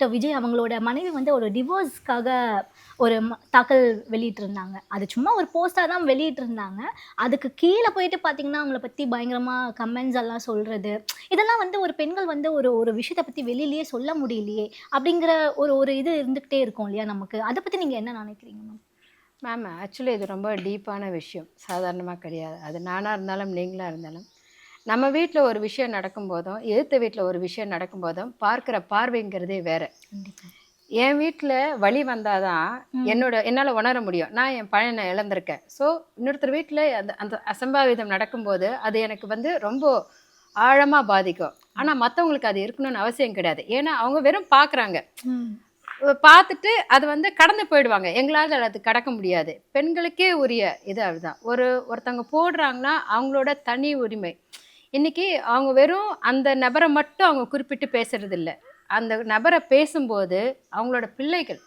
Actor Vijay அவங்களோட மனைவி வந்து ஒரு டிவோர்ஸ்க்காக ஒரு தாக்கல் வெளியிட்டிருந்தாங்க. அது சும்மா ஒரு போஸ்ட்டா தான் வெளியிட்டிருந்தாங்க. அதுக்கு கீழ போயிட்டு பார்த்தீங்கன்னா, அவங்கள பத்தி பயங்கரமா கமெண்ட்ஸ் எல்லாம் சொல்றது. இதெல்லாம் வந்து ஒரு பெண்கள் வந்து ஒரு ஒரு விஷயத்த பத்தி வெளியிலயே சொல்ல முடியலையே! அப்படிங்கிற ஒரு ஒரு இது இருந்துகிட்டே இருக்கும் இல்லையா நமக்கு. அத பத்தி நீங்க என்ன நினைக்கிறீங்க மேம்? மேம் ஆக்சுவலி இது ரொம்ப டீப்பான விஷயம். சாதாரணமா கிடையாது. அது நானா இருந்தாலும், நீங்களா இருந்தாலும். நம்ம வீட்ல ஒரு விஷயம் நடக்கும்போதும், எதிர்த்த வீட்ல ஒரு விஷயம் நடக்கும்போதும், பார்க்குற பார்வைங்கிறதே வேற. கண்டிப்பா. என் வீட்ல வலி வந்தா தான் ம். என்னால உணர முடியும். நான் என் பையன இழந்திருக்கேன். ஸோ இன்னொருத்தர் வீட்ல அந்த அந்த அசம்பாவிதம் நடக்கும்போது, அது எனக்கு வந்து ரொம்ப ஆழமா பாதிக்கும். ஆனா மத்தவங்களுக்கு அது இருக்கணும்னு அவசியம் கிடையாது. ஏன்னா, அவங்க வெறும் பார்க்குறாங்க. ம். பார்த்துட்டு அது வந்து கடந்து போயிடுவாங்க. எங்களால அது கடக்க முடியாது. பெண்களுக்கே உரிய இது அதுதான். ஒருத்தவங்க போடுறாங்கன்னா, அவங்களோட தனி உரிமை. இன்னைக்கு அவங்க வெறும் அந்த நபர மட்டும் அவங்க குறிப்பிட்டு பேசுறதில்ல. அந்த நபர பேசும்போது, அவங்களோட பிள்ளைகள்